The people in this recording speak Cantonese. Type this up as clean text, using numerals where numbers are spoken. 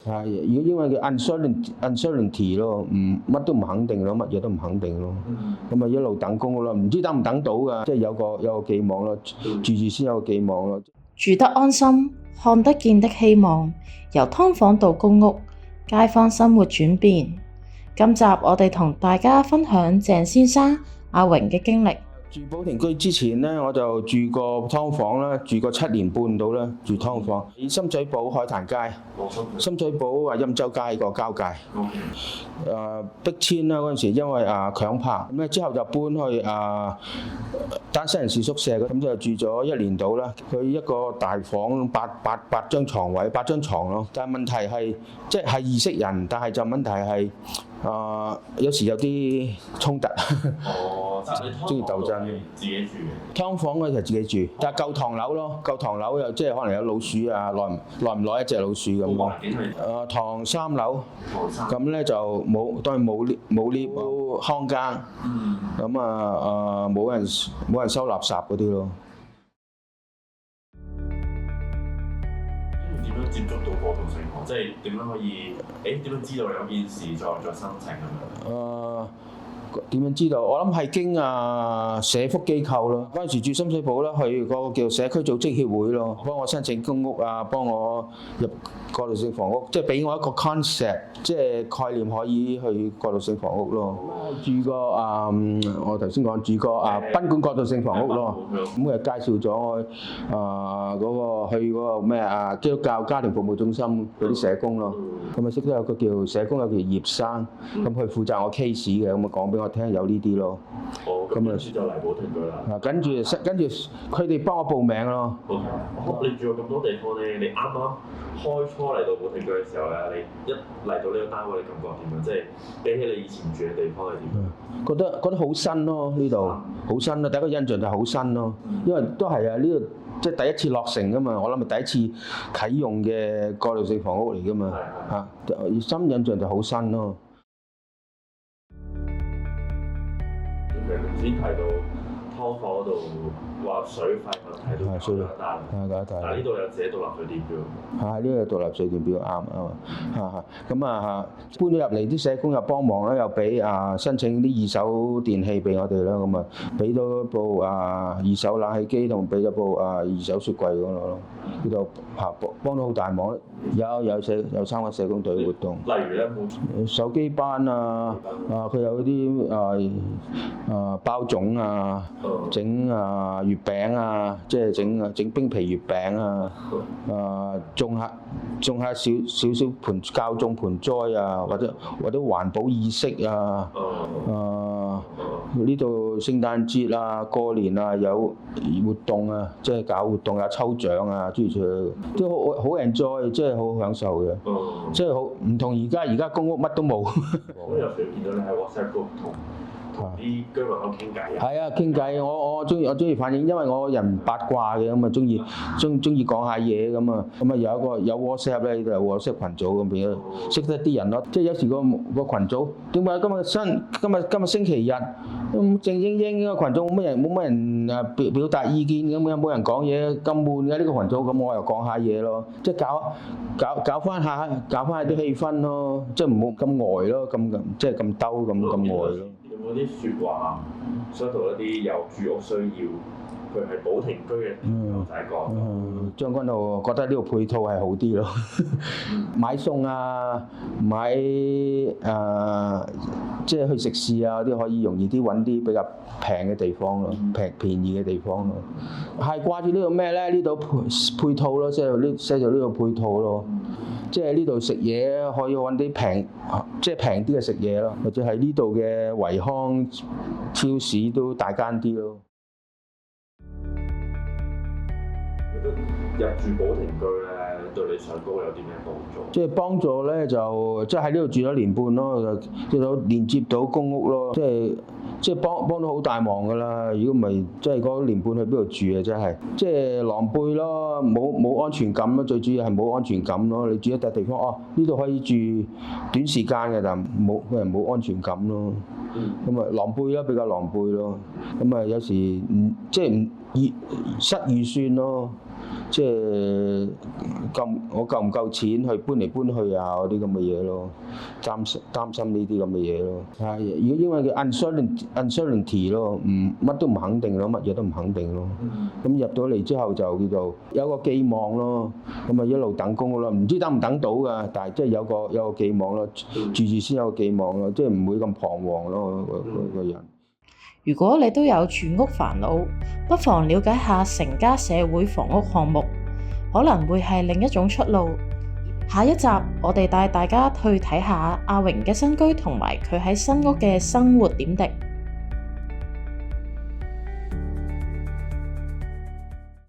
係，因為叫 uncertainty 咯，乜都唔肯定咯，乜嘢都唔肯定咯。咁啊一路等公屋咯，唔知等唔等到㗎，即係有個寄望咯，住先有個寄望咯。住得安心，看得見的希望，由劏房到公屋，街坊生活轉變。今集我哋同大家分享鄭先生、阿榮嘅經歷。住寶庭居之前咧，我就住過劏房啦，住過7年半到啦，住劏房。喺深水埗海壇街，深水埗欽州街個交界。逼遷啦嗰陣時，因為強拍，咁咧之後就搬去單身人士宿舍，咁就住咗1年到啦。佢一個大房八張床位，8張床咯。但係問題係，即係意識人，但係就問題係有時有啲衝突。中意鬥爭。自己住嘅。劏房嗰就自己住，但係舊唐樓咯，舊唐樓又即係可能有老鼠啊，耐唔耐一隻老鼠咁咯。唐3樓，咁咧就當然冇 lift 冇看更，咁冇人收垃圾嗰啲咯。點樣接觸到過渡性房？即係點樣可以？點樣知道有件事再申請咁樣？點樣知道？我諗係經社福機構咯。嗰陣時住深水埗啦，去嗰個叫社區組織協會咯，幫我申請公屋啊，幫我入過渡性房屋，即係俾我一個 concept，即係概念可以去過渡性房屋咯。住過我頭先講住過賓館過渡性房屋咯。咁佢介紹咗我去嗰個咩基督教家庭服務中心嗰啲社工咯。咁啊識得有個叫社工有叫葉生，咁佢負責我 case 嘅，咁啊講俾我聽有呢啲咯。咁跟住就嚟寶庭居啦。跟住佢哋幫我報名咯。你住過咁多地方咧，你啱啱開初嚟到寶庭居嘅時候咧，你一嚟到呢個單位，你感覺點樣？即係比起你以前住嘅地方係點樣？覺得好新咯，呢度好新咯。第一個印象就係好新咯，因為都係呢度即係第一次落成噶嘛，我諗係第一次啟用嘅過渡性房屋嚟噶嘛。新印象就好新咯。先提到劏房嗰度話水費問題都搞得大，但係呢度有自己獨立水電表。呢度有獨立水電表啱咁搬咗入嚟，啲社工又幫忙啦，又俾申請啲二手電器俾我哋啦，咁俾咗部二手冷氣機同俾咗部二手雪櫃嗰度咯。呢度幫到好大忙，有3個社工隊活動。例如咧，手機班佢有啲包粽整月餅即係整冰皮月餅種下少教種盆栽或者環保意識呢度聖誕節過年有活動即係搞活動抽獎諸如此類，都好 enjoy， 即係好享受嘅，即係好唔同而家公屋乜都冇。我有時見到你喺 WhatsApp group 同啲居民喺度傾偈。係啊，傾偈，我中意反映，因為我人八卦嘅，咁中意講下嘢咁有 WhatsApp 咧，呢度有 WhatsApp 群組咁變咗識得啲人咯。即係有時個群組點解今日星期日咁靜英英個群組冇乜人表達意見咁樣，冇人講嘢咁悶嘅呢個群組，咁我又講下嘢咯，即係搞翻下啲氣氛咯，即係唔好咁呆咯，咁即係咁兜咁呆咯。有冇啲説話想同一啲有住屋需要，佢係寶庭居嘅朋友仔講？將軍澳覺得呢個配套係好啲咯，買餸買即係去食肆嗰啲可以容易啲揾啲比較平嘅地方咯，便宜嘅地方咯。係掛住呢度咩咧？呢度配套咯，即係寫咗呢個配套咯。即係呢度食嘢可以揾啲平啲嘅食嘢咯，或者係呢度嘅維康超市都大間啲咯。入住寶庭居咧，對你上高有啲咩幫助？即係幫助咧，就即係喺呢度住咗1年半咯，就連接到公屋咯，即係幫到好大忙噶啦。如果唔係，即係嗰1年半去邊度住啊？真係即係狼狽咯，冇安全感咯。最主要係冇安全感咯。你住一笪地方，呢度可以住短時間嘅，但冇安全感咯。咁狼狽咯，比較狼狽咯。咁有時即係失預算咯。即係我夠唔夠錢去搬嚟搬去啊嗰啲咁嘅嘢咯，擔心呢啲咁嘅嘢咯。係，如果因為叫 uncertainty 咯，乜都唔肯定咯，乜嘢都唔肯定咯。咁入到嚟之後就叫做有個寄望咯，咁啊一路等工咯，唔知等唔等到㗎，但係即係有個寄望咯，住先有個寄望咯，即係唔會咁彷徨咯個人。如果你都有住屋煩惱，不妨了解下成家社會房屋項目，可能會係另一種出路。下一集我哋帶大家去睇下阿榮嘅新居同埋佢喺新屋嘅生活點滴。